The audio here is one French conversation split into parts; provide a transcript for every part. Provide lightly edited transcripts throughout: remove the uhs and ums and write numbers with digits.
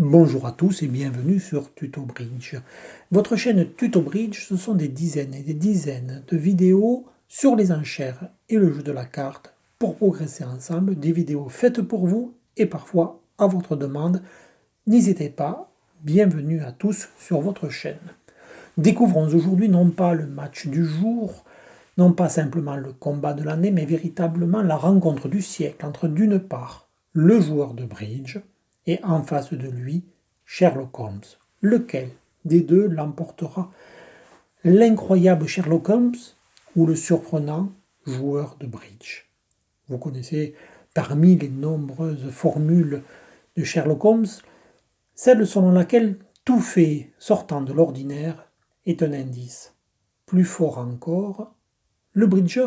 Bonjour à tous et bienvenue sur Tuto Bridge. Votre chaîne Tuto Bridge, ce sont des dizaines et des dizaines de vidéos sur les enchères et le jeu de la carte pour progresser ensemble, des vidéos faites pour vous et parfois à votre demande. N'hésitez pas, bienvenue à tous sur votre chaîne. Découvrons aujourd'hui non pas le match du jour, non pas simplement le combat de l'année, mais véritablement la rencontre du siècle entre d'une part le joueur de bridge et en face de lui Sherlock Holmes. Lequel des deux l'emportera? L'incroyable Sherlock Holmes ou le surprenant joueur de bridge? Vous connaissez parmi les nombreuses formules de Sherlock Holmes, celle selon laquelle tout fait sortant de l'ordinaire est un indice. Plus fort encore, le bridger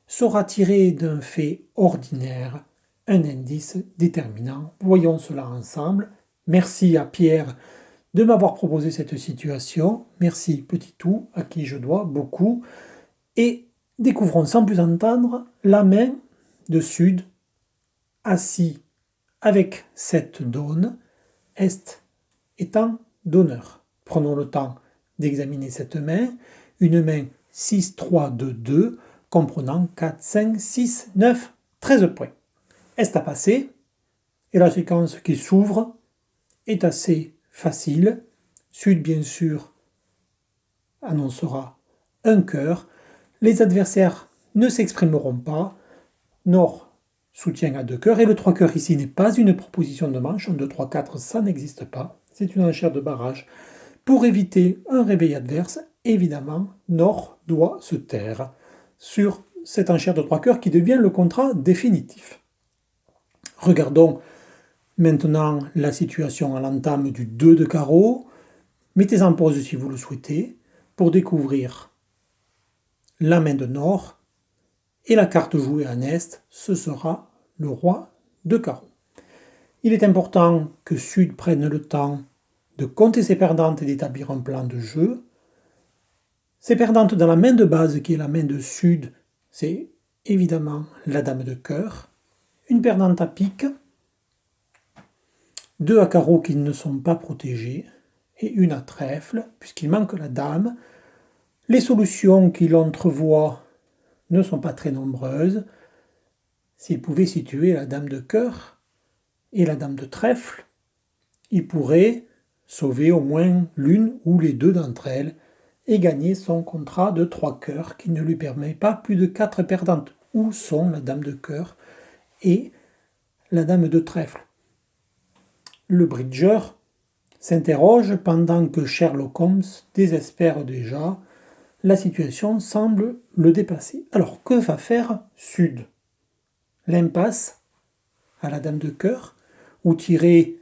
saura tirer d'un fait ordinaire un indice déterminant. Voyons cela ensemble. Merci à Pierre de m'avoir proposé cette situation. Merci Petit Tout, à qui je dois beaucoup. Et découvrons sans plus entendre la main de Sud, assis avec cette donne, Est étant donneur. Prenons le temps d'examiner cette main, une main 6, 3, 2, 2, comprenant 4, 5, 6, 9, 13 points. Est à passer, et la séquence qui s'ouvre est assez facile. Sud, bien sûr, annoncera un cœur. Les adversaires ne s'exprimeront pas. Nord soutient à deux cœurs, et le 3 cœurs ici n'est pas une proposition de manche. 1, 2, 3, 4, ça n'existe pas. C'est une enchère de barrage. Pour éviter un réveil adverse, évidemment, Nord doit se taire sur cette enchère de 3 cœurs qui devient le contrat définitif. Regardons maintenant la situation à l'entame du 2 de carreau. Mettez en pause si vous le souhaitez pour découvrir la main de Nord et la carte jouée en Est, ce sera le roi de carreau. Il est important que Sud prenne le temps de compter ses perdantes et d'établir un plan de jeu. Ses perdantes dans la main de base, qui est la main de Sud, c'est évidemment la dame de cœur, une perdante à pique, 2 à carreau qui ne sont pas protégés, et une à trèfle, puisqu'il manque la dame. Les solutions qu'il entrevoit ne sont pas très nombreuses. S'il pouvait situer la dame de cœur et la dame de trèfle, il pourrait sauver au moins l'une ou les deux d'entre elles et gagner son contrat de 3 cœurs qui ne lui permet pas plus de 4 perdantes. Où sont la dame de cœur et la dame de trèfle? Le bridger s'interroge pendant que Sherlock Holmes désespère déjà. La situation semble le dépasser. Alors que va faire Sud? L'impasse à la dame de cœur ou tirer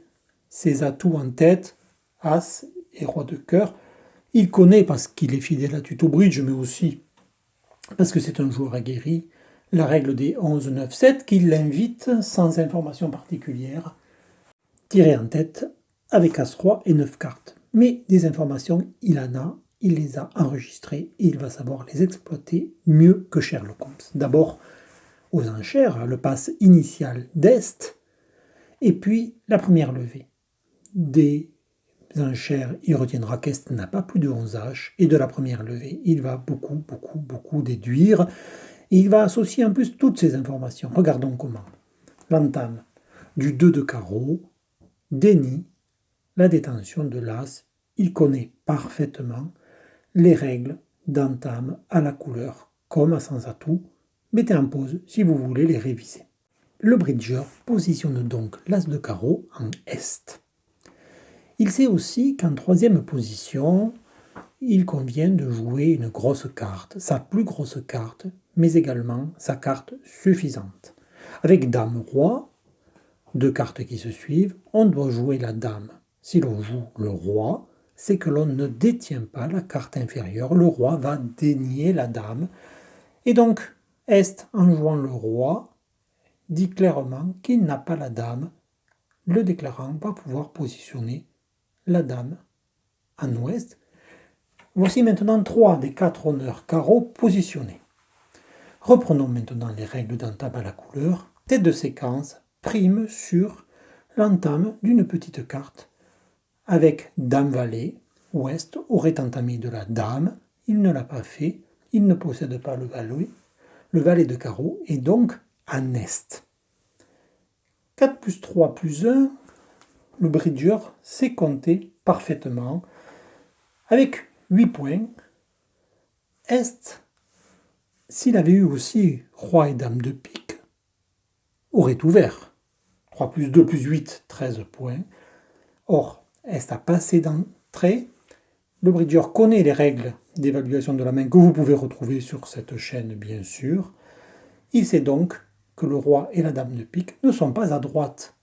ses atouts en tête, As et Roi de cœur? Il connaît, parce qu'il est fidèle à Tuto Bridge, mais aussi parce que c'est un joueur aguerri, la règle des 11, 9, 7 qui l'invite, sans information particulière, tirer en tête avec As-Roi et 9 cartes. Mais des informations, il en a, il les a enregistrées et il va savoir les exploiter mieux que Sherlock Holmes. D'abord, aux enchères, le pass initial d'Est, et puis la première levée. Des enchères, il retiendra qu'Est n'a pas plus de 11 H, et de la première levée, il va beaucoup déduire, et il va associer en plus toutes ces informations. Regardons comment. L'entame du 2 de carreau dénie la détention de l'As. Il connaît parfaitement les règles d'entame à la couleur, comme à sans atout. Mettez en pause si vous voulez les réviser. Le bridger positionne donc l'As de carreau en Est. Il sait aussi qu'en troisième position, il convient de jouer une grosse carte, sa plus grosse carte, mais également sa carte suffisante. Avec Dame-Roi, 2 cartes qui se suivent, on doit jouer la Dame. Si l'on joue le Roi, c'est que l'on ne détient pas la carte inférieure. Le Roi va dénier la Dame. Et donc, Est, en jouant le Roi, dit clairement qu'il n'a pas la Dame. Le déclarant va pouvoir positionner la Dame en Ouest. Voici maintenant 3 des 4 honneurs carreaux positionnés. Reprenons maintenant les règles d'entame à la couleur. Tête de séquence prime sur l'entame d'une petite carte avec Dame-Valet. Ouest aurait entamé de la Dame, il ne l'a pas fait, il ne possède pas le valet de carreau est donc en Est. 4 plus 3 plus 1, le bridger sait compter parfaitement. Avec 8 points, Est, s'il avait eu aussi Roi et Dame de pique, aurait ouvert. 3 plus 2 plus 8, 13 points. Or, Est a passé d'entrée. Le bridger connaît les règles d'évaluation de la main que vous pouvez retrouver sur cette chaîne, bien sûr. Il sait donc que le roi et la dame de pique ne sont pas à droite,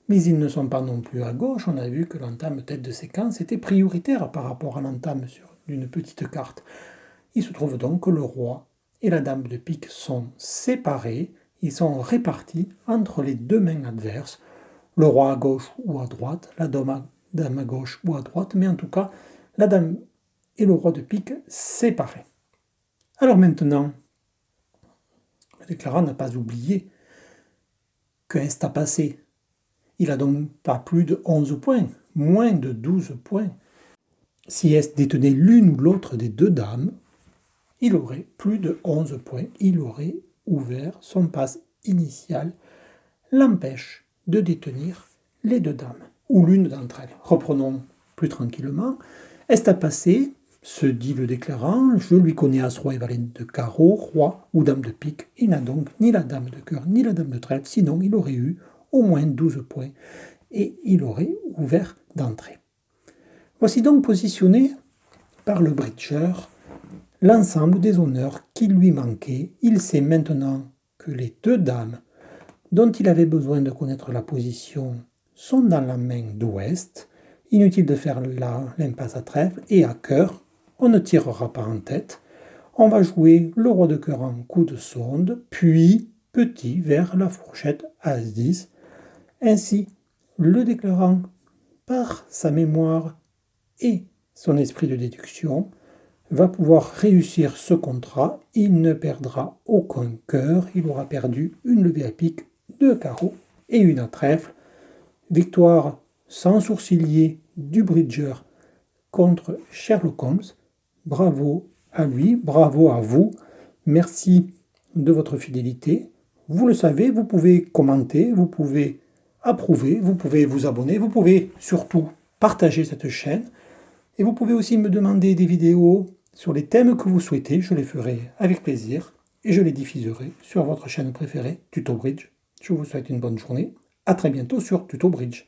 mais ils ne sont pas non plus à gauche. On a vu que l'entame tête de séquence était prioritaire par rapport à l'entame d'une petite carte. Il se trouve donc que le roi et la dame de pique sont séparés, ils sont répartis entre les deux mains adverses, le roi à gauche ou à droite, la dame à gauche ou à droite, mais en tout cas, la dame et le roi de pique séparés. Alors maintenant, le déclarant n'a pas oublié que Est a passé. Il a donc pas plus de 11 points, moins de 12 points. Si Est détenait l'une ou l'autre des deux dames, il aurait plus de 11 points, il aurait ouvert, son passe initial l'empêche de détenir les deux dames, ou l'une d'entre elles. Reprenons plus tranquillement. Est a passé, se dit le déclarant, je lui connais as roi et valet de carreau, roi ou dame de pique, il n'a donc ni la dame de cœur ni la dame de trèfle, sinon il aurait eu au moins 12 points, et il aurait ouvert d'entrée. Voici donc positionné par le bridger l'ensemble des honneurs qui lui manquaient. Il sait maintenant que les deux dames dont il avait besoin de connaître la position sont dans la main d'Ouest. Inutile de faire l'impasse à trèfle, et à cœur, on ne tirera pas en tête. On va jouer le roi de cœur en coup de sonde, puis petit vers la fourchette As-10. Ainsi, le déclarant, par sa mémoire et son esprit de déduction, va pouvoir réussir ce contrat. Il ne perdra aucun cœur, il aura perdu une levée à pique, deux carreaux et une à trèfle. Victoire sans sourcilier du bridger contre Sherlock Holmes. Bravo à lui, bravo à vous. Merci de votre fidélité. Vous le savez, vous pouvez commenter, vous pouvez approuver, vous pouvez vous abonner, vous pouvez surtout partager cette chaîne. Et vous pouvez aussi me demander des vidéos sur les thèmes que vous souhaitez, je les ferai avec plaisir et je les diffuserai sur votre chaîne préférée, Tuto Bridge. Je vous souhaite une bonne journée. À très bientôt sur Tuto Bridge.